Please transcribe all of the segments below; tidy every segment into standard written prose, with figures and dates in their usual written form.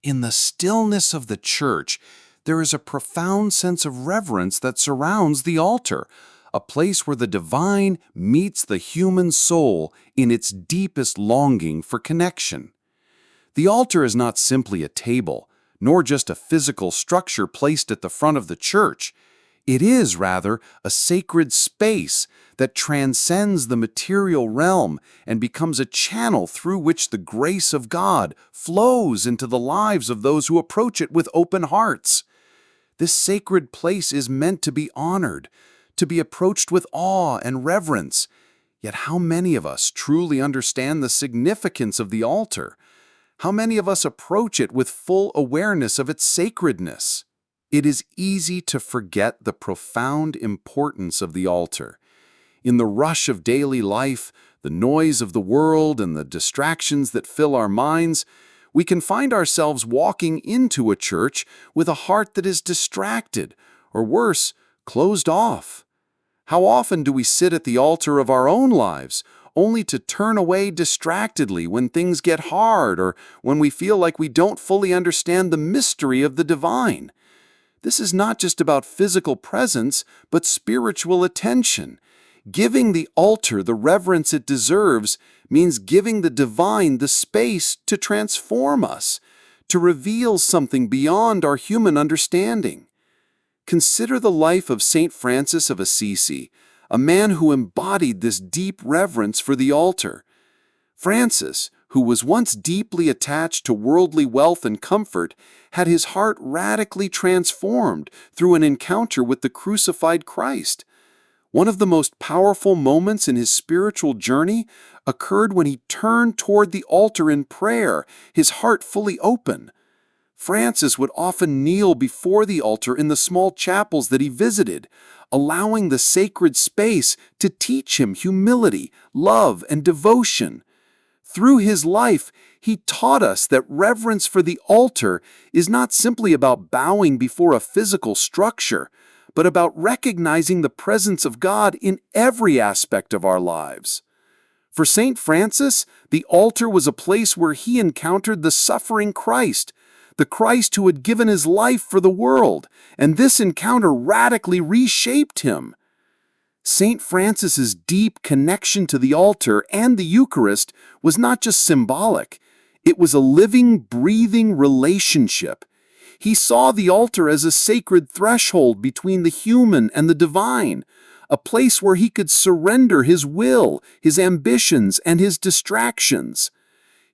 in the stillness of the church, there is a profound sense of reverence that surrounds the altar, a place where the divine meets the human soul in its deepest longing for connection. The altar is not simply a table, nor just a physical structure placed at the front of the church. It is, rather, a sacred space that transcends the material realm and becomes a channel through which the grace of God flows into the lives of those who approach it with open hearts. This sacred place is meant to be honored, to be approached with awe and reverence. Yet how many of us truly understand the significance of the altar? How many of us approach it with full awareness of its sacredness? It is easy to forget the profound importance of the altar. In the rush of daily life, the noise of the world, and the distractions that fill our minds, we can find ourselves walking into a church with a heart that is distracted, or worse, closed off. How often do we sit at the altar of our own lives, only to turn away distractedly when things get hard or when we feel like we don't fully understand the mystery of the divine? This is not just about physical presence, but spiritual attention. Giving the altar the reverence it deserves means giving the divine the space to transform us, to reveal something beyond our human understanding. Consider the life of Saint Francis of Assisi, a man who embodied this deep reverence for the altar. Francis, who was once deeply attached to worldly wealth and comfort, had his heart radically transformed through an encounter with the crucified Christ. One of the most powerful moments in his spiritual journey occurred when he turned toward the altar in prayer, his heart fully open. Francis would often kneel before the altar in the small chapels that he visited, allowing the sacred space to teach him humility, love, and devotion. Through his life, he taught us that reverence for the altar is not simply about bowing before a physical structure, but about recognizing the presence of God in every aspect of our lives. For Saint Francis, the altar was a place where he encountered the suffering Christ, the Christ who had given his life for the world, and this encounter radically reshaped him. Saint Francis's deep connection to the altar and the Eucharist was not just symbolic, it was a living, breathing relationship. He saw the altar as a sacred threshold between the human and the divine, a place where he could surrender his will, his ambitions, and his distractions.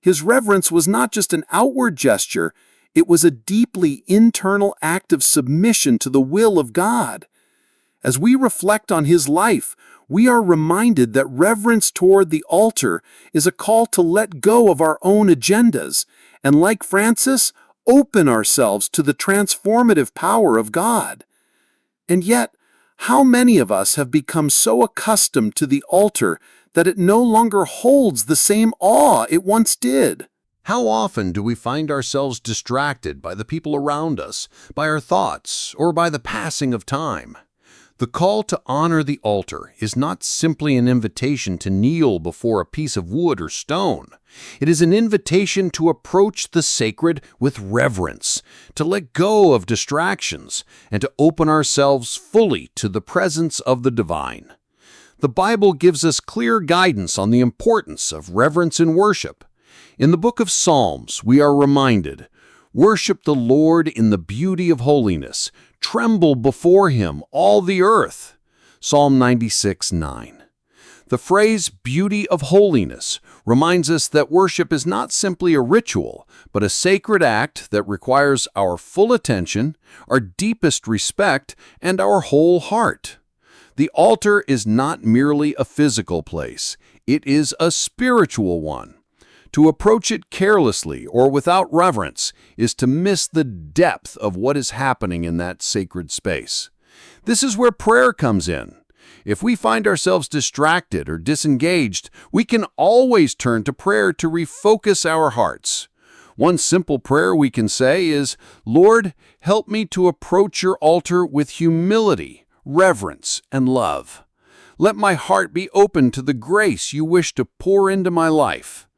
His reverence was not just an outward gesture, it was a deeply internal act of submission to the will of God. As we reflect on his life, we are reminded that reverence toward the altar is a call to let go of our own agendas and, like Francis, open ourselves to the transformative power of God. And yet, how many of us have become so accustomed to the altar that it no longer holds the same awe it once did? How often do we find ourselves distracted by the people around us, by our thoughts, or by the passing of time? The call to honor the altar is not simply an invitation to kneel before a piece of wood or stone. It is an invitation to approach the sacred with reverence, to let go of distractions, and to open ourselves fully to the presence of the divine. The Bible gives us clear guidance on the importance of reverence in worship. In the book of Psalms, we are reminded, "Worship the Lord in the beauty of holiness. Tremble before him, all the earth." Psalm 96:9. The phrase beauty of holiness reminds us that worship is not simply a ritual, but a sacred act that requires our full attention, our deepest respect, and our whole heart. The altar is not merely a physical place, it is a spiritual one. To approach it carelessly or without reverence is to miss the depth of what is happening in that sacred space. This is where prayer comes in. If we find ourselves distracted or disengaged, we can always turn to prayer to refocus our hearts. One simple prayer we can say is, "Lord, help me to approach your altar with humility, reverence, and love. Let my heart be open to the grace you wish to pour into my life."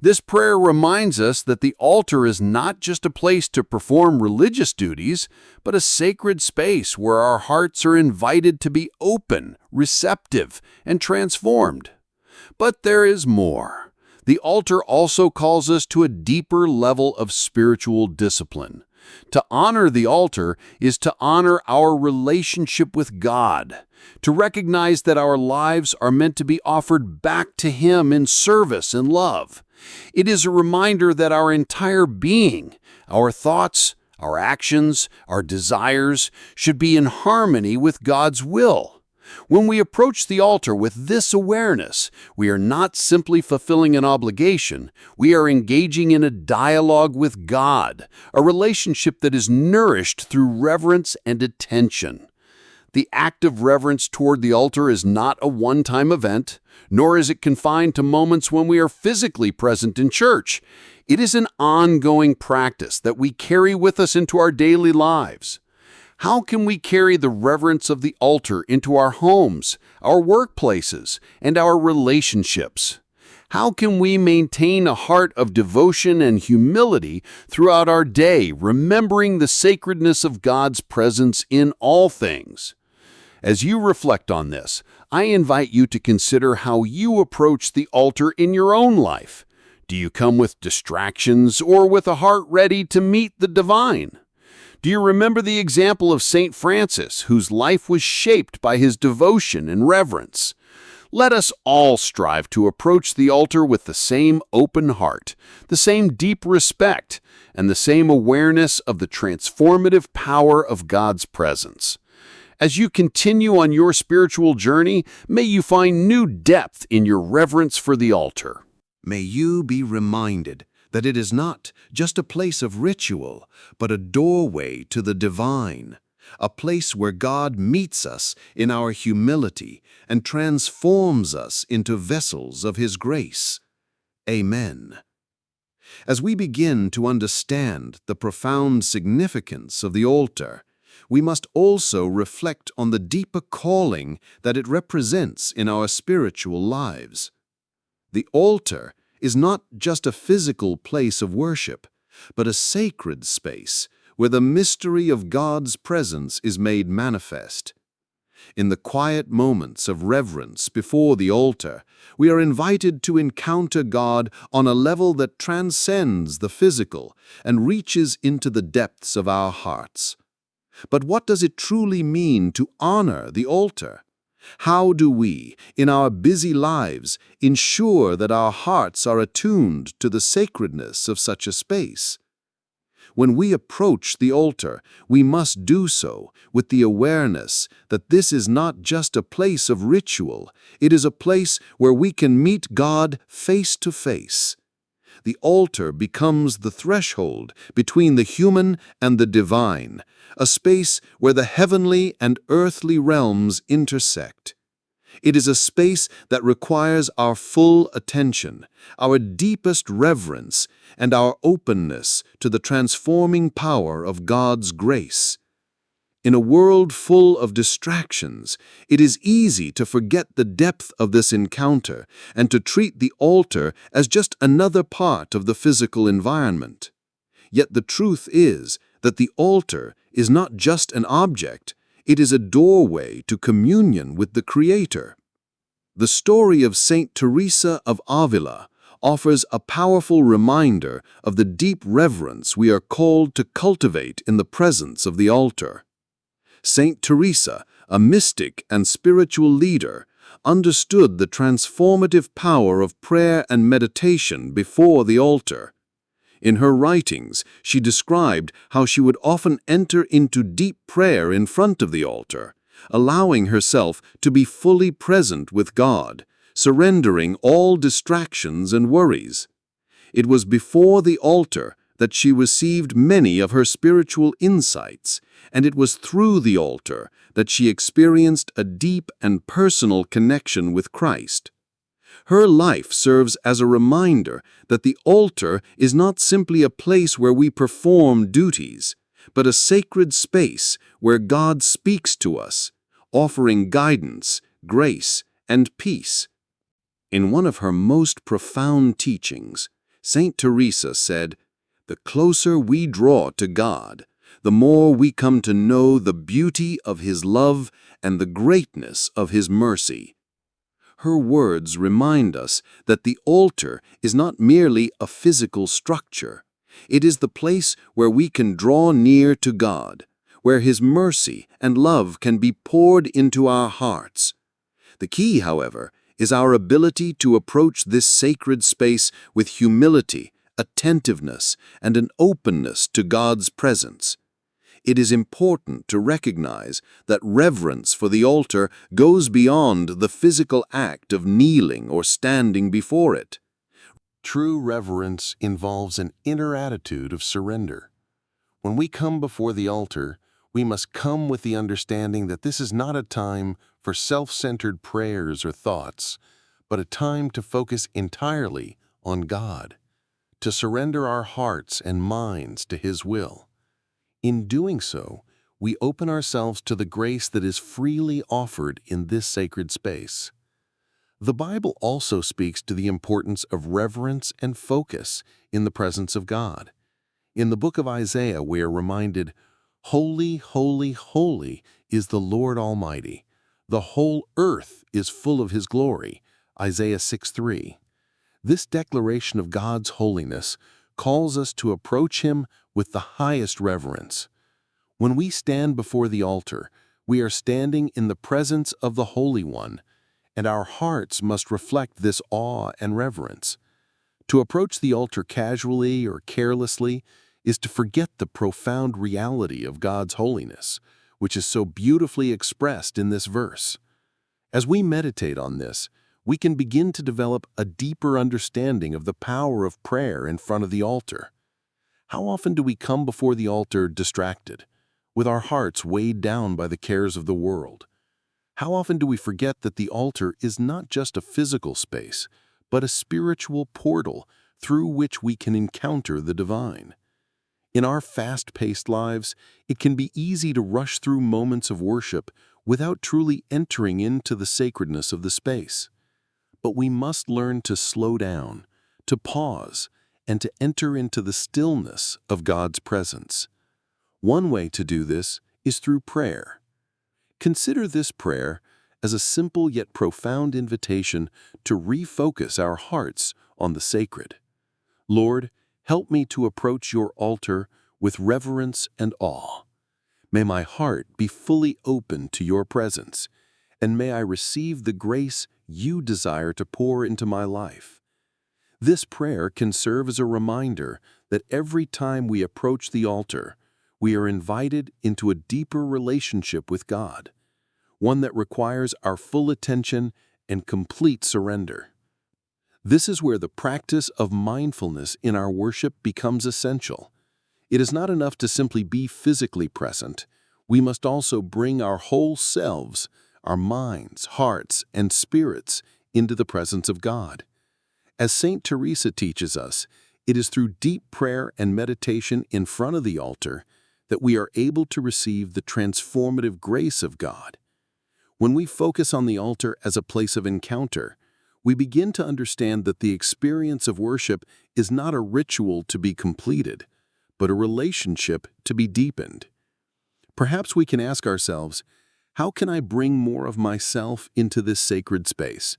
This prayer reminds us that the altar is not just a place to perform religious duties, but a sacred space where our hearts are invited to be open, receptive, and transformed. But there is more. The altar also calls us to a deeper level of spiritual discipline. To honor the altar is to honor our relationship with God, to recognize that our lives are meant to be offered back to Him in service and love. It is a reminder that our entire being, our thoughts, our actions, our desires, should be in harmony with God's will. When we approach the altar with this awareness, we are not simply fulfilling an obligation, we are engaging in a dialogue with God, a relationship that is nourished through reverence and attention. The act of reverence toward the altar is not a one-time event, nor is it confined to moments when we are physically present in church. It is an ongoing practice that we carry with us into our daily lives. How can we carry the reverence of the altar into our homes, our workplaces, and our relationships? How can we maintain a heart of devotion and humility throughout our day, remembering the sacredness of God's presence in all things? As you reflect on this, I invite you to consider how you approach the altar in your own life. Do you come with distractions or with a heart ready to meet the divine? Do you remember the example of St. Francis, whose life was shaped by his devotion and reverence? Let us all strive to approach the altar with the same open heart, the same deep respect, and the same awareness of the transformative power of God's presence. As you continue on your spiritual journey, may you find new depth in your reverence for the altar. May you be reminded that it is not just a place of ritual, but a doorway to the divine, a place where God meets us in our humility and transforms us into vessels of His grace. Amen. As we begin to understand the profound significance of the altar, we must also reflect on the deeper calling that it represents in our spiritual lives. The altar is not just a physical place of worship, but a sacred space where the mystery of God's presence is made manifest. In the quiet moments of reverence before the altar, we are invited to encounter God on a level that transcends the physical and reaches into the depths of our hearts. But what does it truly mean to honor the altar? How do we, in our busy lives, ensure that our hearts are attuned to the sacredness of such a space? When we approach the altar, we must do so with the awareness that this is not just a place of ritual, it is a place where we can meet God face to face. The altar becomes the threshold between the human and the divine, a space where the heavenly and earthly realms intersect. It is a space that requires our full attention, our deepest reverence, and our openness to the transforming power of God's grace. In a world full of distractions, it is easy to forget the depth of this encounter and to treat the altar as just another part of the physical environment. Yet the truth is that the altar is not just an object, it is a doorway to communion with the Creator. The story of Saint Teresa of Avila offers a powerful reminder of the deep reverence we are called to cultivate in the presence of the altar. Saint Teresa, a mystic and spiritual leader, understood the transformative power of prayer and meditation before the altar. In her writings, she described how she would often enter into deep prayer in front of the altar, allowing herself to be fully present with God, surrendering all distractions and worries. It was before the altar that she received many of her spiritual insights, and it was through the altar that she experienced a deep and personal connection with Christ. Her life serves as a reminder that the altar is not simply a place where we perform duties, but a sacred space where God speaks to us, offering guidance, grace, and peace. In one of her most profound teachings, Saint Teresa said, "The closer we draw to God, the more we come to know the beauty of His love and the greatness of His mercy." Her words remind us that the altar is not merely a physical structure. It is the place where we can draw near to God, where His mercy and love can be poured into our hearts. The key, however, is our ability to approach this sacred space with humility, attentiveness, and an openness to God's presence. It is important to recognize that reverence for the altar goes beyond the physical act of kneeling or standing before it. True reverence involves an inner attitude of surrender. When we come before the altar, we must come with the understanding that this is not a time for self-centered prayers or thoughts, but a time to focus entirely on God, to surrender our hearts and minds to His will. In doing so, we open ourselves to the grace that is freely offered in this sacred space. The Bible also speaks to the importance of reverence and focus in the presence of God. In the book of Isaiah, we are reminded, "Holy, holy, holy is the Lord Almighty. The whole earth is full of His glory." Isaiah 6:3. This declaration of God's holiness calls us to approach Him with the highest reverence. When we stand before the altar, we are standing in the presence of the Holy One, and our hearts must reflect this awe and reverence. To approach the altar casually or carelessly is to forget the profound reality of God's holiness, which is so beautifully expressed in this verse. As we meditate on this, we can begin to develop a deeper understanding of the power of prayer in front of the altar. How often do we come before the altar distracted, with our hearts weighed down by the cares of the world? How often do we forget that the altar is not just a physical space, but a spiritual portal through which we can encounter the divine? In our fast-paced lives, it can be easy to rush through moments of worship without truly entering into the sacredness of the space. But we must learn to slow down, to pause, and to enter into the stillness of God's presence. One way to do this is through prayer. Consider this prayer as a simple yet profound invitation to refocus our hearts on the sacred. Lord, help me to approach your altar with reverence and awe. May my heart be fully open to your presence, and may I receive the grace you desire to pour into my life. This prayer can serve as a reminder that every time we approach the altar, we are invited into a deeper relationship with God, one that requires our full attention and complete surrender. This is where the practice of mindfulness in our worship becomes essential. It is not enough to simply be physically present. We must also bring our whole selves, our minds, hearts, and spirits into the presence of God. As Saint Teresa teaches us, it is through deep prayer and meditation in front of the altar that we are able to receive the transformative grace of God. When we focus on the altar as a place of encounter, we begin to understand that the experience of worship is not a ritual to be completed, but a relationship to be deepened. Perhaps we can ask ourselves, how can I bring more of myself into this sacred space?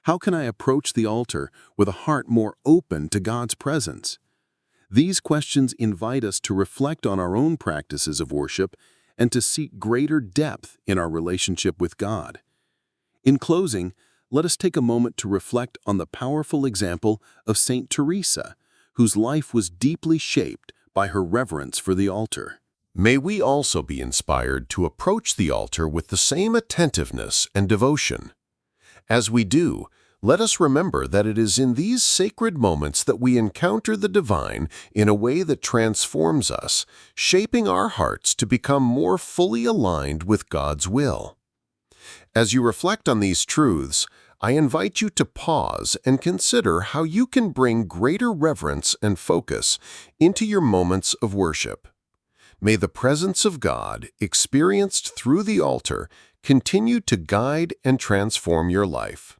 How can I approach the altar with a heart more open to God's presence? These questions invite us to reflect on our own practices of worship and to seek greater depth in our relationship with God. In closing, let us take a moment to reflect on the powerful example of Saint Teresa, whose life was deeply shaped by her reverence for the altar. May we also be inspired to approach the altar with the same attentiveness and devotion. As we do, let us remember that it is in these sacred moments that we encounter the divine in a way that transforms us, shaping our hearts to become more fully aligned with God's will. As you reflect on these truths, I invite you to pause and consider how you can bring greater reverence and focus into your moments of worship. May the presence of God, experienced through the altar, continue to guide and transform your life.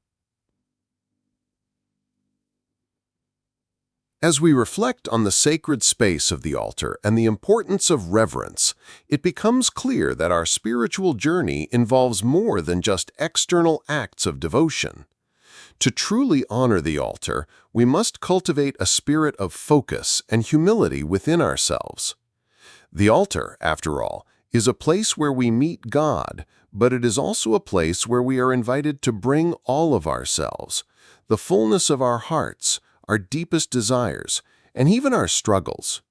As we reflect on the sacred space of the altar and the importance of reverence, it becomes clear that our spiritual journey involves more than just external acts of devotion. To truly honor the altar, we must cultivate a spirit of focus and humility within ourselves. The altar, after all, is a place where we meet God, but it is also a place where we are invited to bring all of ourselves, the fullness of our hearts, our deepest desires, and even our struggles.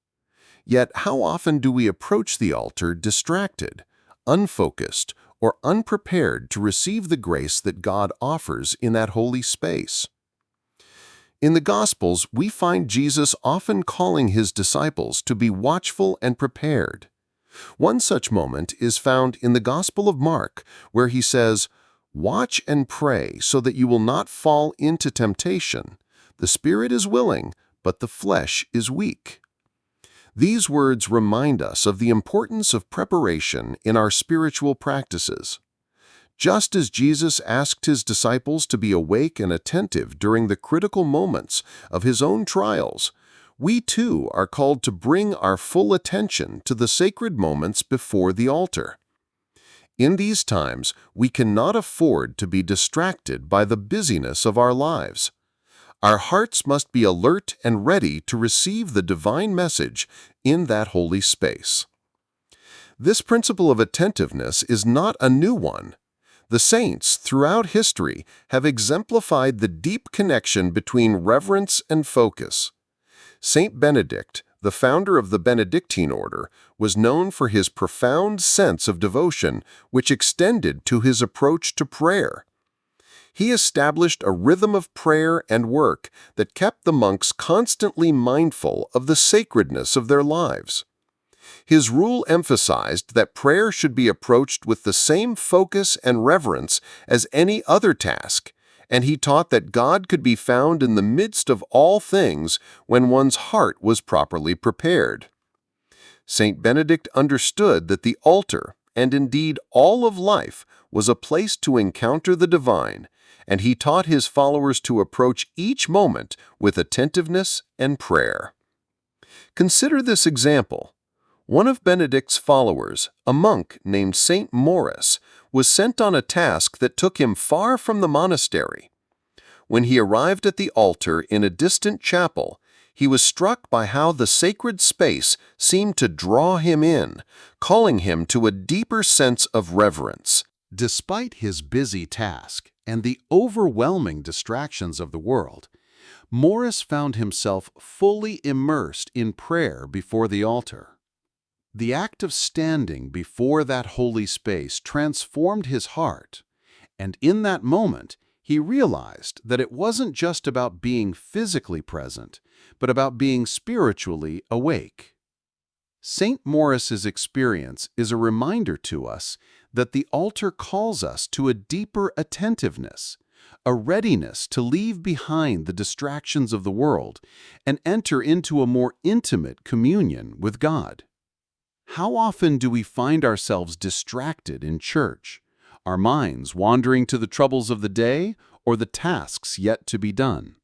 Yet how often do we approach the altar distracted, unfocused, or unprepared to receive the grace that God offers in that holy space? In the Gospels, we find Jesus often calling his disciples to be watchful and prepared. One such moment is found in the Gospel of Mark, where he says, "Watch and pray so that you will not fall into temptation. The spirit is willing, but the flesh is weak." These words remind us of the importance of preparation in our spiritual practices. Just as Jesus asked his disciples to be awake and attentive during the critical moments of his own trials, we too are called to bring our full attention to the sacred moments before the altar. In these times, we cannot afford to be distracted by the busyness of our lives. Our hearts must be alert and ready to receive the divine message in that holy space. This principle of attentiveness is not a new one. The saints throughout history have exemplified the deep connection between reverence and focus. Saint Benedict, the founder of the Benedictine order, was known for his profound sense of devotion, which extended to his approach to prayer. He established a rhythm of prayer and work that kept the monks constantly mindful of the sacredness of their lives. His rule emphasized that prayer should be approached with the same focus and reverence as any other task, and he taught that God could be found in the midst of all things when one's heart was properly prepared. Saint Benedict understood that the altar, and indeed all of life, was a place to encounter the divine, and he taught his followers to approach each moment with attentiveness and prayer. Consider this example. One of Benedict's followers, a monk named Saint Maurice, was sent on a task that took him far from the monastery. When he arrived at the altar in a distant chapel, he was struck by how the sacred space seemed to draw him in, calling him to a deeper sense of reverence. Despite his busy task and the overwhelming distractions of the world, Morris found himself fully immersed in prayer before the altar. The act of standing before that holy space transformed his heart, and in that moment, he realized that it wasn't just about being physically present, but about being spiritually awake. St. Maurice's experience is a reminder to us that the altar calls us to a deeper attentiveness, a readiness to leave behind the distractions of the world and enter into a more intimate communion with God. How often do we find ourselves distracted in church, our minds wandering to the troubles of the day or the tasks yet to be done?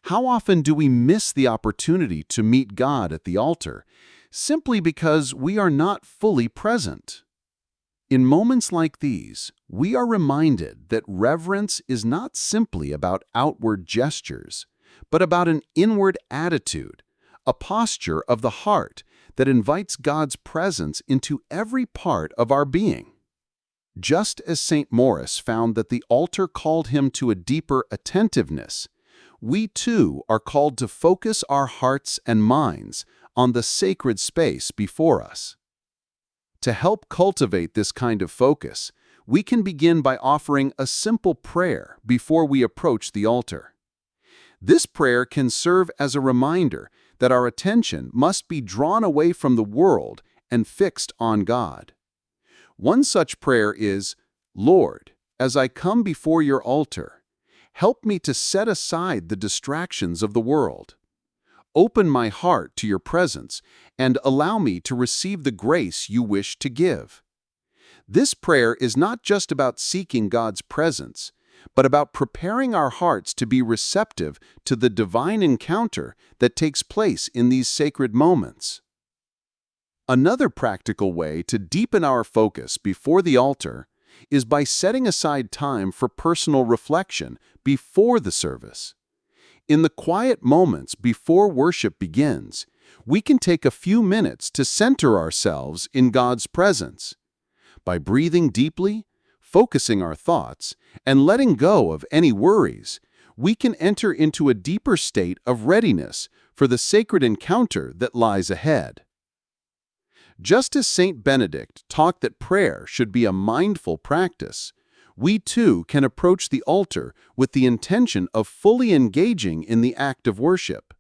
How often do we miss the opportunity to meet God at the altar simply because we are not fully present? In moments like these, we are reminded that reverence is not simply about outward gestures, but about an inward attitude, a posture of the heart that invites God's presence into every part of our being. Just as St. Maurice found that the altar called him to a deeper attentiveness, we too are called to focus our hearts and minds on the sacred space before us. To help cultivate this kind of focus, we can begin by offering a simple prayer before we approach the altar. This prayer can serve as a reminder that our attention must be drawn away from the world and fixed on God. One such prayer is, "Lord, as I come before your altar, help me to set aside the distractions of the world. Open my heart to your presence and allow me to receive the grace you wish to give." This prayer is not just about seeking God's presence, but about preparing our hearts to be receptive to the divine encounter that takes place in these sacred moments. Another practical way to deepen our focus before the altar is by setting aside time for personal reflection before the service. In the quiet moments before worship begins, we can take a few minutes to center ourselves in God's presence. By breathing deeply, focusing our thoughts, and letting go of any worries, we can enter into a deeper state of readiness for the sacred encounter that lies ahead. Just as Saint Benedict taught that prayer should be a mindful practice, we too can approach the altar with the intention of fully engaging in the act of worship.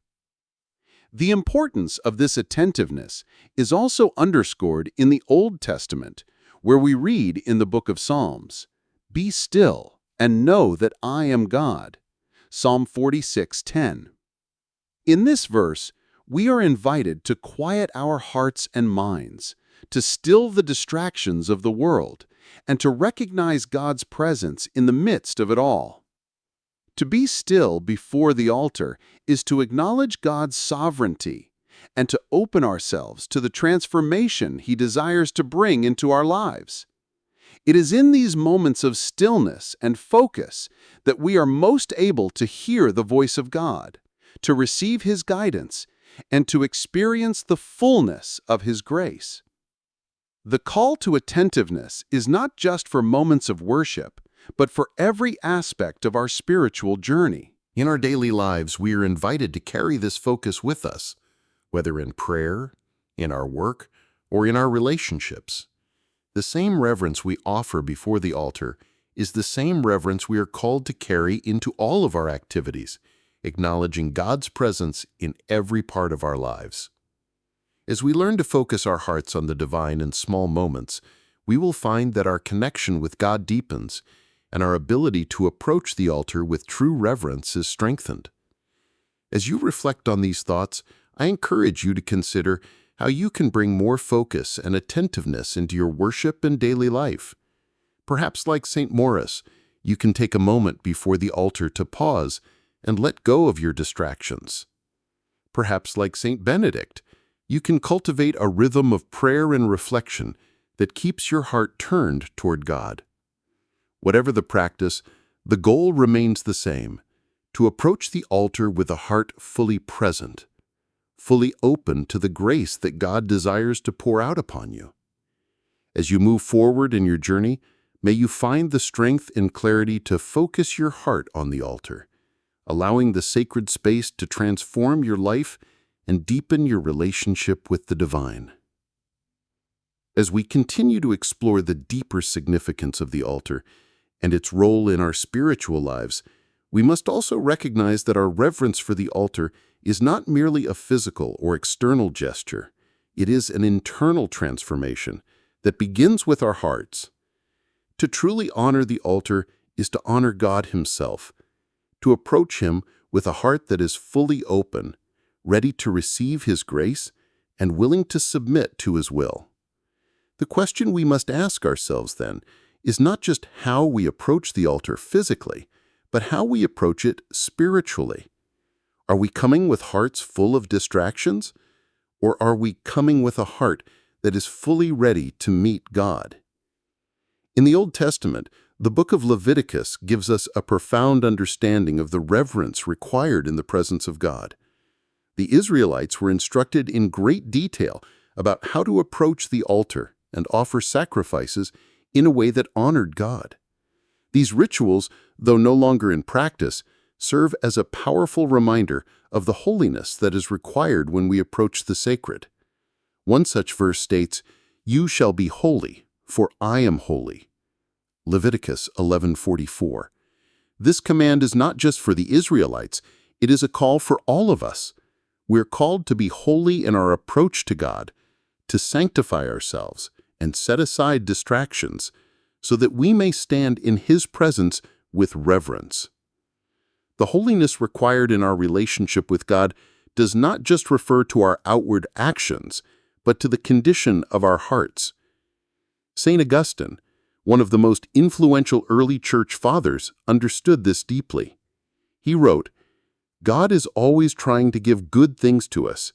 The importance of this attentiveness is also underscored in the Old Testament, where we read in the book of Psalms, "Be still and know that I am God." Psalm 46:10. In this verse, we are invited to quiet our hearts and minds, to still the distractions of the world, and to recognize God's presence in the midst of it all. To be still before the altar is to acknowledge God's sovereignty and to open ourselves to the transformation He desires to bring into our lives. It is in these moments of stillness and focus that we are most able to hear the voice of God, to receive His guidance, and to experience the fullness of His grace. The call to attentiveness is not just for moments of worship, but for every aspect of our spiritual journey. In our daily lives, we are invited to carry this focus with us, whether in prayer, in our work, or in our relationships. The same reverence we offer before the altar is the same reverence we are called to carry into all of our activities, acknowledging God's presence in every part of our lives. As we learn to focus our hearts on the divine in small moments, we will find that our connection with God deepens, and our ability to approach the altar with true reverence is strengthened. As you reflect on these thoughts, I encourage you to consider how you can bring more focus and attentiveness into your worship and daily life. Perhaps like St. Maurice, you can take a moment before the altar to pause and let go of your distractions. Perhaps like St. Benedict, you can cultivate a rhythm of prayer and reflection that keeps your heart turned toward God. Whatever the practice, the goal remains the same: to approach the altar with a heart fully present, fully open to the grace that God desires to pour out upon you. As you move forward in your journey, may you find the strength and clarity to focus your heart on the altar, allowing the sacred space to transform your life and deepen your relationship with the divine. As we continue to explore the deeper significance of the altar and its role in our spiritual lives, we must also recognize that our reverence for the altar is not merely a physical or external gesture. It is an internal transformation that begins with our hearts. To truly honor the altar is to honor God Himself, to approach Him with a heart that is fully open, ready to receive His grace, and willing to submit to His will. The question we must ask ourselves, then, is not just how we approach the altar physically, but how we approach it spiritually. Are we coming with hearts full of distractions, or are we coming with a heart that is fully ready to meet God? In the Old Testament, the book of Leviticus gives us a profound understanding of the reverence required in the presence of God. The Israelites were instructed in great detail about how to approach the altar and offer sacrifices in a way that honored God. These rituals, though no longer in practice, serve as a powerful reminder of the holiness that is required when we approach the sacred. One such verse states, "You shall be holy, for I am holy." Leviticus 11:44. This command is not just for the Israelites, it is a call for all of us. We're called to be holy in our approach to God, to sanctify ourselves and set aside distractions, so that we may stand in His presence with reverence. The holiness required in our relationship with God does not just refer to our outward actions, but to the condition of our hearts. St. Augustine, One of the most influential early church fathers understood this deeply. He wrote, "God is always trying to give good things to us,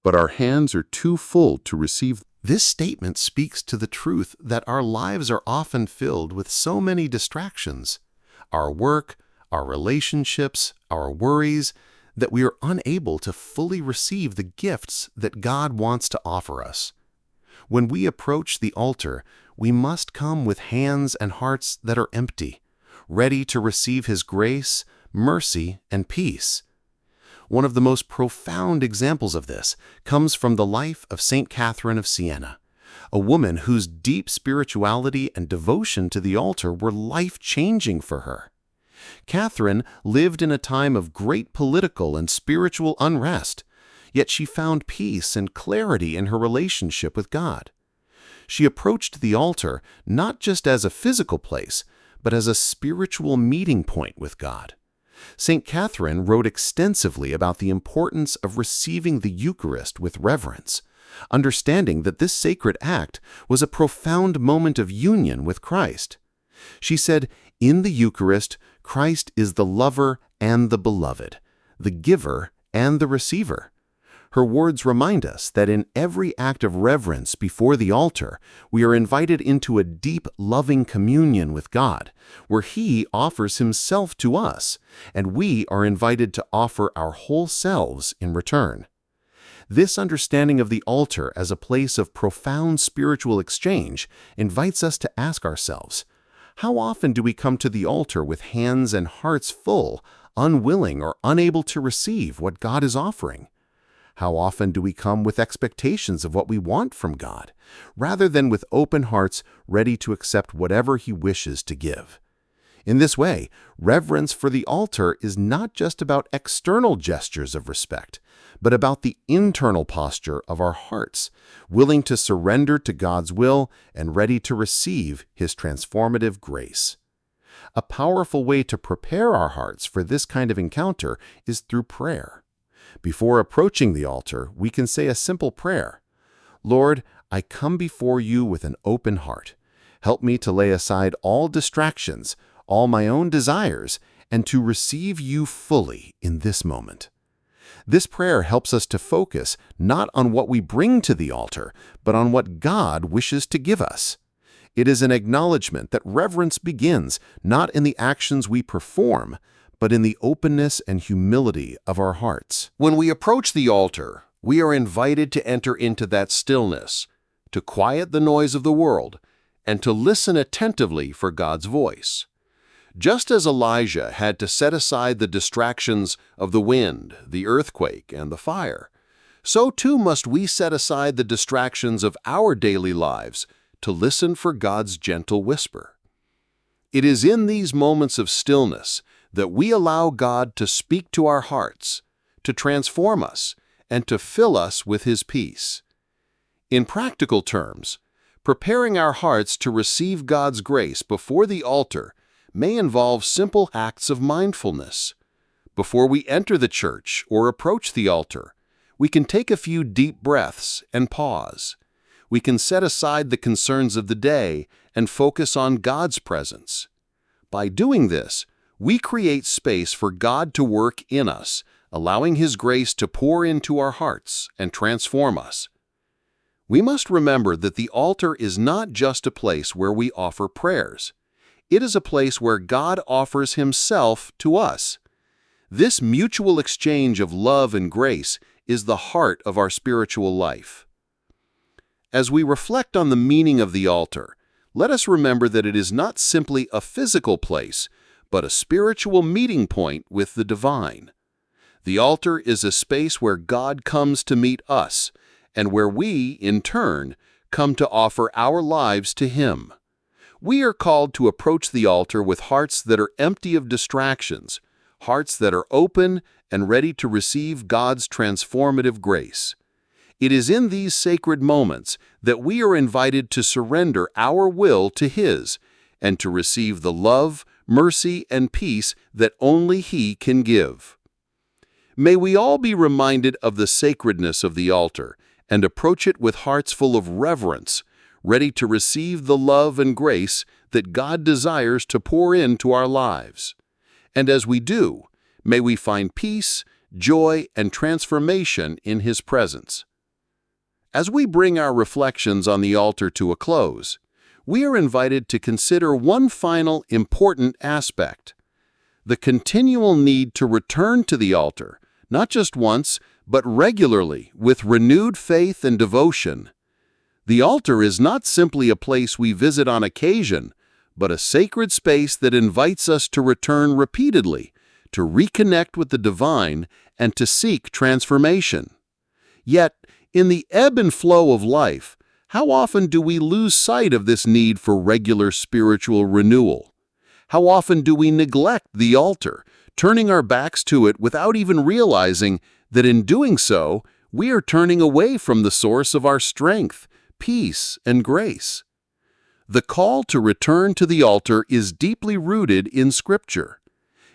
but our hands are too full to receive." This statement speaks to the truth that our lives are often filled with so many distractions, our work, our relationships, our worries, that we are unable to fully receive the gifts that God wants to offer us. When we approach the altar, we must come with hands and hearts that are empty, ready to receive His grace, mercy, and peace. One of the most profound examples of this comes from the life of St. Catherine of Siena, a woman whose deep spirituality and devotion to the altar were life-changing for her. Catherine lived in a time of great political and spiritual unrest, yet she found peace and clarity in her relationship with God. She approached the altar not just as a physical place, but as a spiritual meeting point with God. St. Catherine wrote extensively about the importance of receiving the Eucharist with reverence, understanding that this sacred act was a profound moment of union with Christ. She said, "In the Eucharist, Christ is the lover and the beloved, the giver and the receiver." Her words remind us that in every act of reverence before the altar, we are invited into a deep, loving communion with God, where He offers Himself to us, and we are invited to offer our whole selves in return. This understanding of the altar as a place of profound spiritual exchange invites us to ask ourselves, how often do we come to the altar with hands and hearts full, unwilling or unable to receive what God is offering? How often do we come with expectations of what we want from God, rather than with open hearts ready to accept whatever He wishes to give? In this way, reverence for the altar is not just about external gestures of respect, but about the internal posture of our hearts, willing to surrender to God's will and ready to receive His transformative grace. A powerful way to prepare our hearts for this kind of encounter is through prayer. Before approaching the altar, we can say a simple prayer. Lord, I come before You with an open heart. Help me to lay aside all distractions, all my own desires, and to receive You fully in this moment. This prayer helps us to focus not on what we bring to the altar, but on what God wishes to give us. It is an acknowledgement that reverence begins not in the actions we perform, but in the openness and humility of our hearts. When we approach the altar, we are invited to enter into that stillness, to quiet the noise of the world, and to listen attentively for God's voice. Just as Elijah had to set aside the distractions of the wind, the earthquake, and the fire, so too must we set aside the distractions of our daily lives to listen for God's gentle whisper. It is in these moments of stillness that we allow God to speak to our hearts, to transform us, and to fill us with His peace. In practical terms, preparing our hearts to receive God's grace before the altar may involve simple acts of mindfulness. Before we enter the church or approach the altar, we can take a few deep breaths and pause. We can set aside the concerns of the day and focus on God's presence. By doing this, we create space for God to work in us, allowing His grace to pour into our hearts and transform us. We must remember that the altar is not just a place where we offer prayers. It is a place where God offers Himself to us. This mutual exchange of love and grace is the heart of our spiritual life. As we reflect on the meaning of the altar, let us remember that it is not simply a physical place, but a spiritual meeting point with the divine. The altar is a space where God comes to meet us, and where we, in turn, come to offer our lives to Him. We are called to approach the altar with hearts that are empty of distractions, hearts that are open and ready to receive God's transformative grace. It is in these sacred moments that we are invited to surrender our will to His and to receive the love, mercy, and peace that only He can give. May we all be reminded of the sacredness of the altar and approach it with hearts full of reverence, ready to receive the love and grace that God desires to pour into our lives. And as we do, may we find peace, joy, and transformation in His presence. As we bring our reflections on the altar to a close, we are invited to consider one final important aspect: the continual need to return to the altar, not just once, but regularly, with renewed faith and devotion. The altar is not simply a place we visit on occasion, but a sacred space that invites us to return repeatedly, to reconnect with the divine, and to seek transformation. Yet, in the ebb and flow of life, how often do we lose sight of this need for regular spiritual renewal? How often do we neglect the altar, turning our backs to it without even realizing that in doing so, we are turning away from the source of our strength, peace, and grace? The call to return to the altar is deeply rooted in Scripture.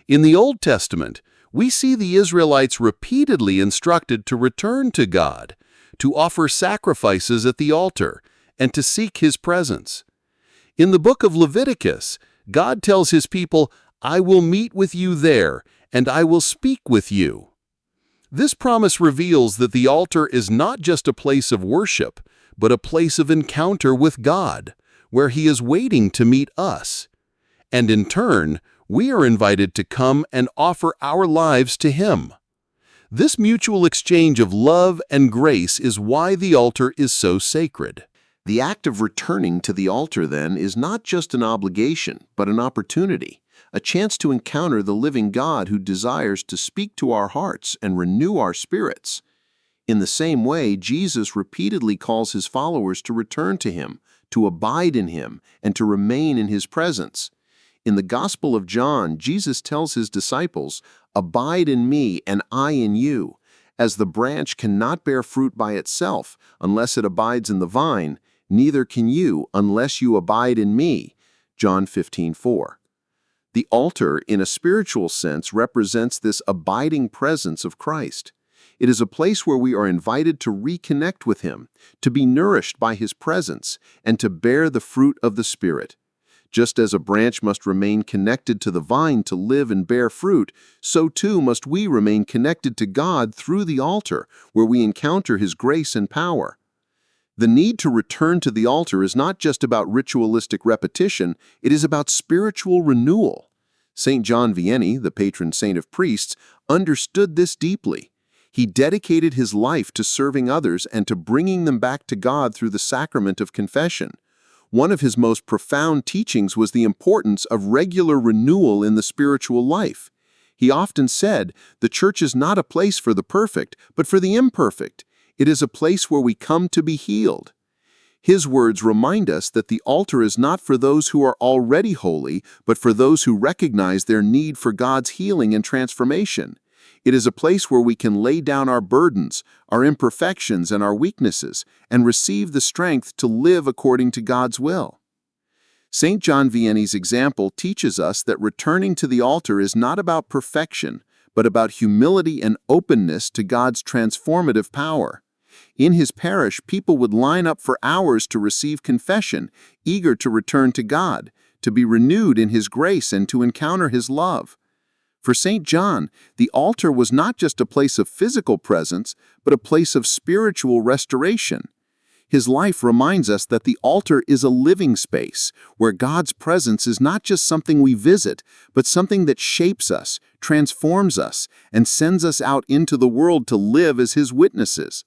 In the Old Testament, we see the Israelites repeatedly instructed to return to God, to offer sacrifices at the altar, and to seek His presence. In the book of Leviticus, God tells His people, "I will meet with you there, and I will speak with you." This promise reveals that the altar is not just a place of worship, but a place of encounter with God, where He is waiting to meet us. And in turn, we are invited to come and offer our lives to Him. This mutual exchange of love and grace is why the altar is so sacred. The act of returning to the altar, then, is not just an obligation, but an opportunity, a chance to encounter the living God who desires to speak to our hearts and renew our spirits. In the same way, Jesus repeatedly calls His followers to return to Him, to abide in Him, and to remain in His presence. In the Gospel of John, Jesus tells His disciples, "Abide in me and I in you. As the branch cannot bear fruit by itself unless it abides in the vine, neither can you unless you abide in me." John 15:4. The altar, in a spiritual sense, represents this abiding presence of Christ. It is a place where we are invited to reconnect with Him, to be nourished by His presence, and to bear the fruit of the Spirit. Just as a branch must remain connected to the vine to live and bear fruit, so too must we remain connected to God through the altar, where we encounter His grace and power. The need to return to the altar is not just about ritualistic repetition, it is about spiritual renewal. St. John Vianney, the patron saint of priests, understood this deeply. He dedicated his life to serving others and to bringing them back to God through the sacrament of confession. One of his most profound teachings was the importance of regular renewal in the spiritual life. He often said, "The church is not a place for the perfect, but for the imperfect. It is a place where we come to be healed." His words remind us that the altar is not for those who are already holy, but for those who recognize their need for God's healing and transformation. It is a place where we can lay down our burdens, our imperfections, and our weaknesses, and receive the strength to live according to God's will. St. John Vianney's example teaches us that returning to the altar is not about perfection, but about humility and openness to God's transformative power. In his parish, people would line up for hours to receive confession, eager to return to God, to be renewed in His grace and to encounter His love. For St. John, the altar was not just a place of physical presence, but a place of spiritual restoration. His life reminds us that the altar is a living space, where God's presence is not just something we visit, but something that shapes us, transforms us, and sends us out into the world to live as His witnesses.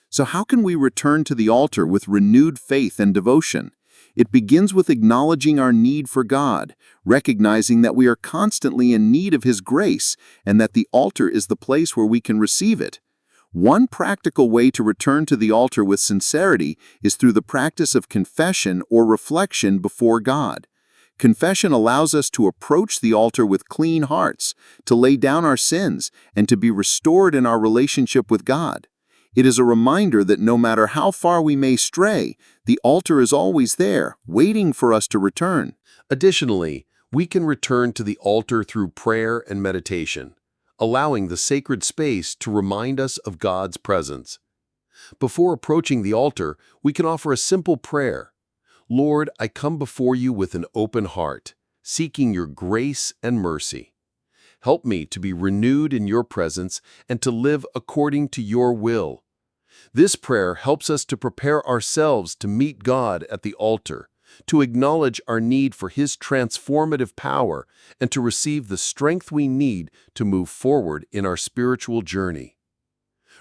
So how can we return to the altar with renewed faith and devotion? It begins with acknowledging our need for God, recognizing that we are constantly in need of His grace, and that the altar is the place where we can receive it. One practical way to return to the altar with sincerity is through the practice of confession or reflection before God. Confession allows us to approach the altar with clean hearts, to lay down our sins, and to be restored in our relationship with God. It is a reminder that no matter how far we may stray, the altar is always there, waiting for us to return. Additionally, we can return to the altar through prayer and meditation, allowing the sacred space to remind us of God's presence. Before approaching the altar, we can offer a simple prayer, Lord, I come before you with an open heart, seeking your grace and mercy. Help me to be renewed in your presence and to live according to your will. This prayer helps us to prepare ourselves to meet God at the altar, to acknowledge our need for His transformative power, and to receive the strength we need to move forward in our spiritual journey.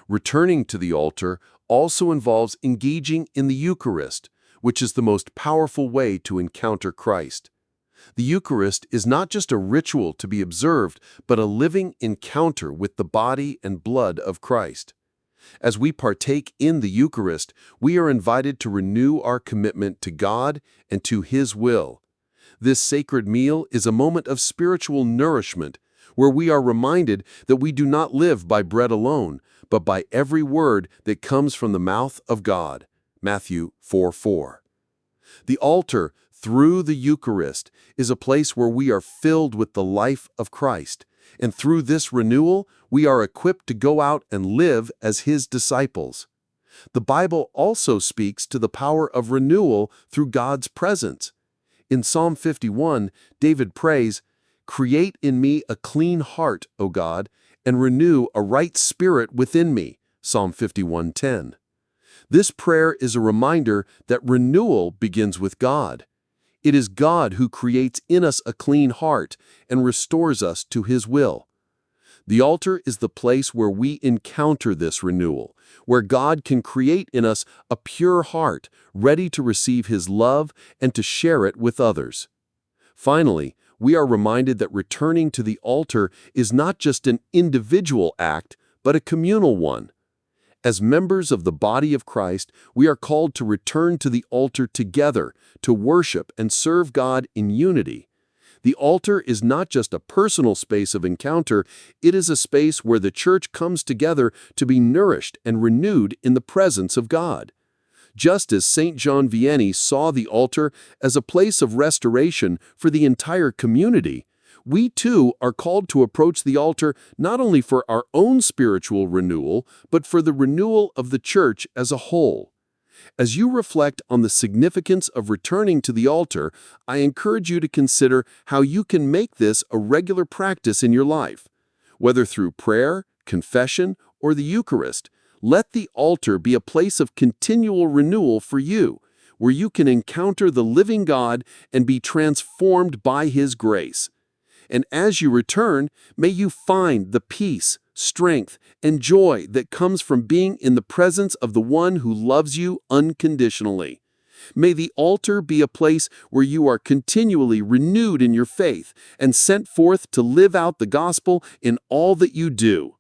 Returning to the altar also involves engaging in the Eucharist, which is the most powerful way to encounter Christ. The Eucharist is not just a ritual to be observed, but a living encounter with the body and blood of Christ. As we partake in the Eucharist, we are invited to renew our commitment to God and to His will. This sacred meal is a moment of spiritual nourishment, where we are reminded that we do not live by bread alone, but by every word that comes from the mouth of God. Matthew 4:4. The altar, through the Eucharist, is a place where we are filled with the life of Christ, and through this renewal, we are equipped to go out and live as His disciples. The Bible also speaks to the power of renewal through God's presence. In Psalm 51, David prays, "Create in me a clean heart, O God, and renew a right spirit within me." Psalm 51:10. This prayer is a reminder that renewal begins with God. It is God who creates in us a clean heart and restores us to His will. The altar is the place where we encounter this renewal, where God can create in us a pure heart, ready to receive His love and to share it with others. Finally, we are reminded that returning to the altar is not just an individual act, but a communal one. As members of the body of Christ, we are called to return to the altar together, to worship and serve God in unity. The altar is not just a personal space of encounter, it is a space where the church comes together to be nourished and renewed in the presence of God. Just as St. John Vianney saw the altar as a place of restoration for the entire community, we too are called to approach the altar not only for our own spiritual renewal, but for the renewal of the church as a whole. As you reflect on the significance of returning to the altar, I encourage you to consider how you can make this a regular practice in your life. Whether through prayer, confession, or the Eucharist, let the altar be a place of continual renewal for you, where you can encounter the living God and be transformed by His grace. And as you return, may you find the peace, strength, and joy that comes from being in the presence of the one who loves you unconditionally. May the altar be a place where you are continually renewed in your faith and sent forth to live out the gospel in all that you do.